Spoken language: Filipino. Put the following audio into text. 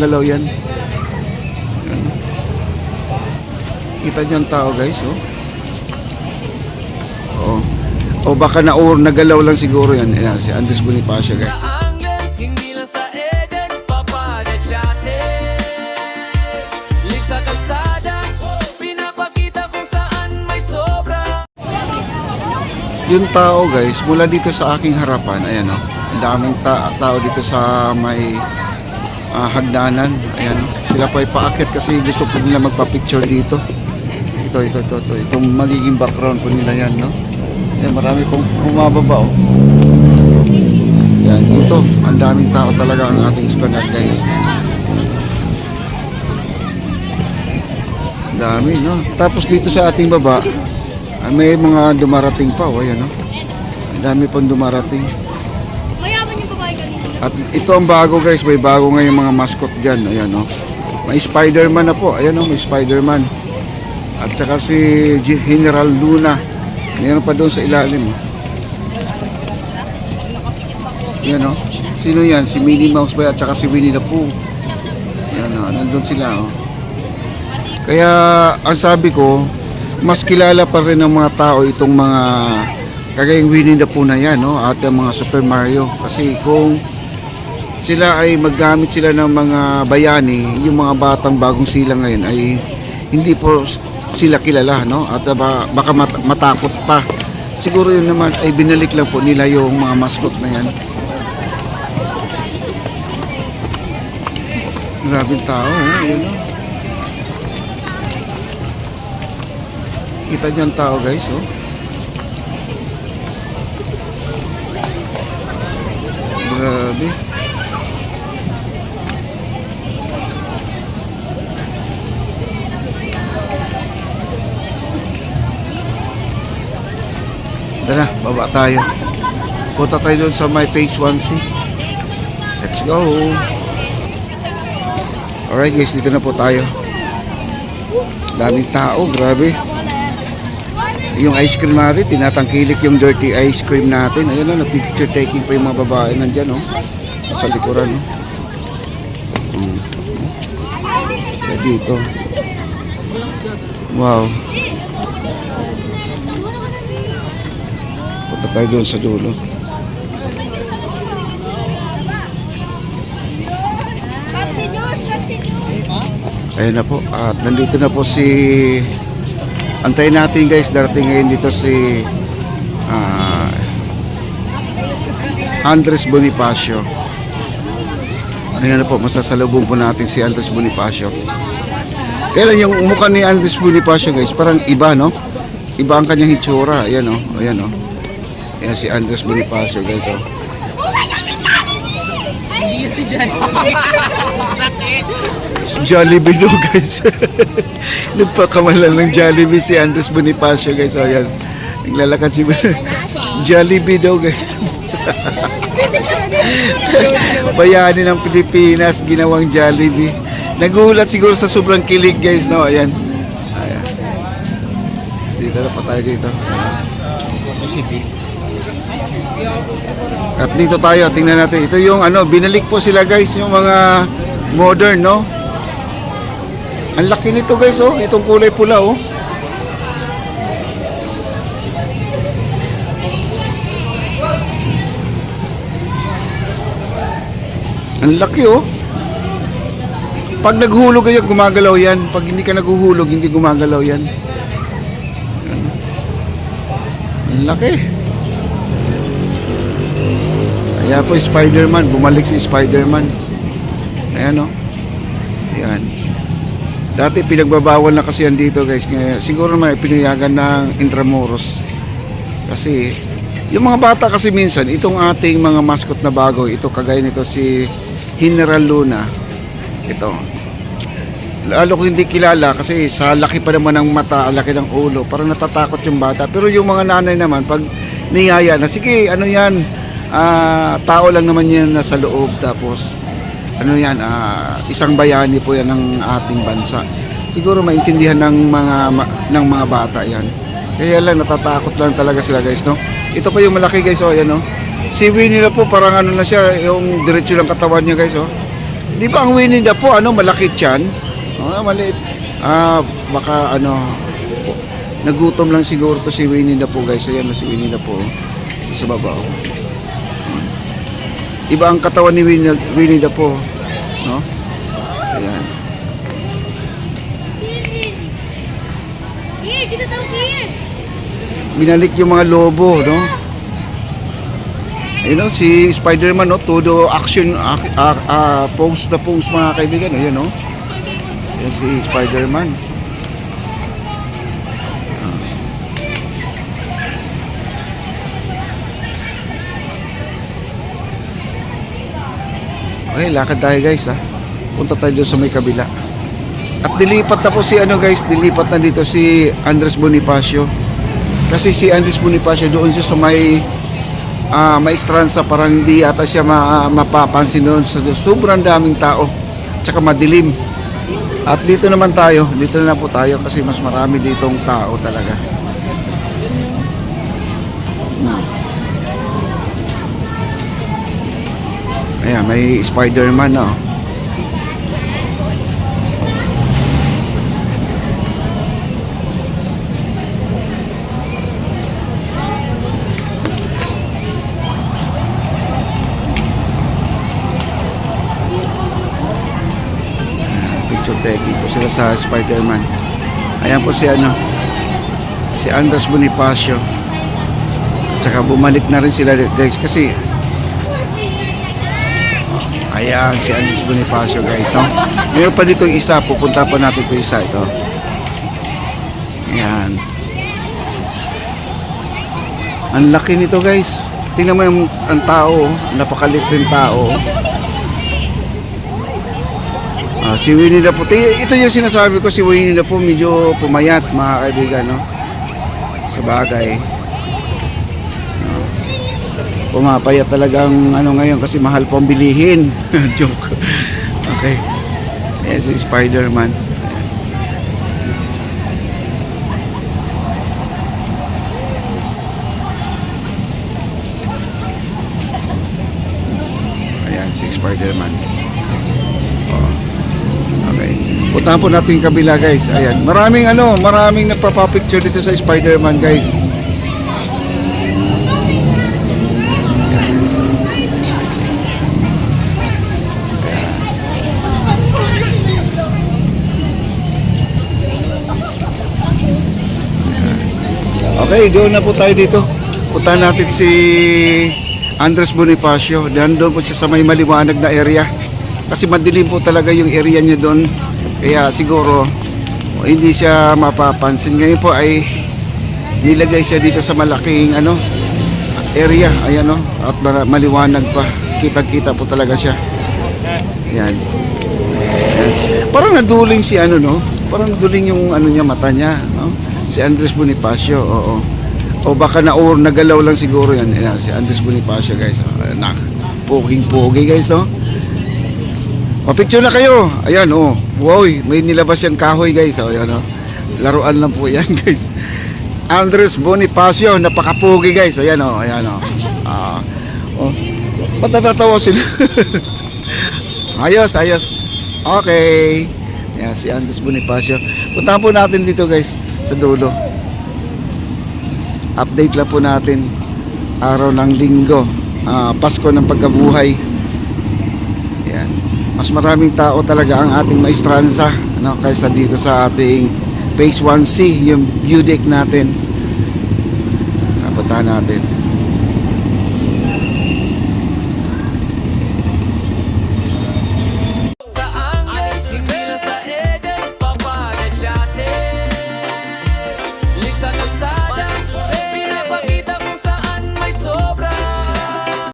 gumagalaw yan. Ayan. Kita nyo ang tao guys, oh. Oo. O baka nagalaw lang siguro yan. Ayan, si Andres Bonifacio guys. Hindi lang sa Eden, papadetsate. Live sa kalsada, pinapakita kung saan may sobra. Yung tao guys, mula dito sa aking harapan, ayan o, ang daming tao dito sa may hagdanan, ayan o, sila pa ipaakit kasi gusto po nila magpa-picture dito. Ito, itong magiging background po nila yan, no? Ayan, marami pong bumababa o. Ayan, dito, ang daming tao talaga ang ating esplanade guys. Dami, no? Tapos dito sa ating baba, may mga dumarating pa, oh, ayan, no? Ang dami pang dumarating. Mayaman yung babae kanina. At ito ang bago guys, may bago ngayon mga mascot dyan, ayan, no? May Spider-Man na po, ayan, no? May Spider-Man. At saka si General Luna, mayroon pa doon sa ilalim, oh. Ayan, no? Sino yan? Si Minnie Mouse ba? At saka si Winnie the Pooh. Ayan, no? Nandun sila, oh. Kaya ang sabi ko, mas kilala pa rin ng mga tao itong mga kagayang Winnie the Pooh na yan, no? At ang mga Super Mario. Kasi kung sila ay maggamit sila ng mga bayani, yung mga batang bagong sila ngayon ay hindi po sila kilala, no? At baka matakot pa. Siguro yun naman ay binalik lang po nila yung mga mascot na yan. Maraming tao, oh. Yun, no? Kita nyo ang tao guys, oh. Grabe. Tara, baba tayo. Punta tayo doon sa my phase 1C. Let's go. Alright guys, dito na po tayo. Daming tao, grabe. Yung ice cream natin, tinatangkilik yung dirty ice cream natin. Ayun na, picture taking pa yung mga babae nandyan, oh. Sa likuran, oh. Dito. Wow. Punta tayo doon sa dulo. Ayun na po. At nandito na po si... Antayin natin guys, darating ngayon dito si Andres Bonifacio. Ayan na po, masasalubong po natin si Andres Bonifacio. Kailan yung mukha ni Andres Bonifacio guys, parang iba, no? Iba ang kanyang hitsura. Ayan, oh. Ayan, oh. Ayan si Andres Bonifacio guys, oh. Si Jollibee daw guys. Nagpakamalan ng Jollibee si Andres Bonifacio guys. O yan, naglalakad si Jollibee daw guys. Bayani ng Pilipinas, ginawang Jollibee. Nagulat siguro sa sobrang kilig guys, no? Ayan. Ayan. Dito na pa tayo dito. At dito tayo, tingnan natin. Ito yung ano, binalik po sila guys, yung mga modern, no? Ang laki nito guys, oh. Itong kulay pula, oh. Ang laki, oh. Pag naghulog kayo, gumagalaw yan. Pag hindi ka naghuhulog, hindi gumagalaw yan. Ang laki. Ayan po, Spider-Man. Bumalik si Spider-Man. Ayan, oh. Ayan. Dati pinagbabawal na kasi yan dito guys. Ngayon, siguro may pinayagan ng Intramuros. Kasi yung mga bata kasi minsan, itong ating mga mascot na bago, ito kagaya nito si General Luna. Ito. Lalo ko hindi kilala kasi sa laki pa naman ng mata, laki ng ulo, parang natatakot yung bata. Pero yung mga nanay naman, pag niyaya na, sige, ano yan, tao lang naman yan nasa loob. Tapos ano yan, isang bayani po yan ng ating bansa. Siguro maintindihan ng mga bata yan. Kaya lang natatakot lang talaga sila guys, no? Ito pa yung malaki guys, oh, yan, no? Si Winnie na po parang ano na siya, yung diretso lang katawan niya guys, oh. Di ba ang Winnie the Pooh, ano, malaki tiyan? Maliit. Baka ano, nagutom lang siguro to si Winnie the Pooh, guys. Ayan, si Winnie the Pooh. Sa baba. Iba ang katawan ni Winnie the Pooh. No? Ayan. Here, dito daw here. Binalik yung mga lobo, no? You know, si Spider-Man, no? Todo action, pose na pose, mga kaibigan. Ayan, no? Ayan si Spider-Man. Okay, lakad tayo, guys, ha? Punta tayo doon sa may kabila. At dilipat na po si, ano, guys, dilipat na dito si Andres Bonifacio. Kasi si Andres Bonifacio doon siya sa may Maestranza, parang hindi ata siya mapapansin doon sa sobrang daming tao tsaka madilim. At dito naman tayo, dito na po tayo kasi mas marami ditong tao talaga. Ayan, may Spider-Man, no? Taking po sila sa Spider-Man. Ayan po si ano, si Andres Bonifacio. Tsaka bumalik na rin sila, guys, kasi ayan si Andres Bonifacio, guys, no? Mayroon pa dito yung isa, pupunta pa natin ito isa, ito. Ayan. Ang laki nito, guys. Tingnan mo yung ang tao, napakalit din tao. Si Winnie the Pooh, ito yung sinasabi ko, si Winnie the Pooh medyo pumayat, mga kaibigan, no? Sa bagay. Pumapayat talagang ano ngayon kasi mahal pong bilihin. Joke. Okay. Yes, si Spider-Man. Ayan, si Spider-Man. Okay. Puntahan po natin yung kabila, guys. Ayan. Maraming nagpapapicture dito sa Spider-Man, guys. Okay, doon na po tayo dito. Puntahan natin si Andres Bonifacio. Doon po siya sa may maliwanag na area. Kasi madilim po talaga yung area niya doon. Kaya siguro hindi siya mapapansin. Ngayon po ay nilagay siya dito sa malaking area. Ayan, no? At maliwanag pa. Kitang-kita po talaga siya. Ayan. Ayan. Parang naduling si no? Parang naduling yung niya, mata niya, no? Si Andres Bonifacio. Oo. O baka nagalaw lang siguro yan. Ayan, si Andres Bonifacio, guys. Puging-pugi, guys, no? O, picture na kayo. Ayan, oh. Wow, may nilabas yung kahoy, guys. O, ayan, oh. Laruan lang po yan, guys. Andres Bonifacio, napakapugi, guys. Ayan, oh. Ayan, oh. Oh. Ba't natatawa sila? Ayos. Okay. Ayan, si Andres Bonifacio. Puntahan po natin dito, guys, sa dulo. Update lang po natin. Araw ng linggo. Pasko ng pagkabuhay. Ayan. Mas maraming tao talaga ang ating Maestranza, no, kaysa dito sa ating Phase 1C, yung view deck natin. Puntahan natin.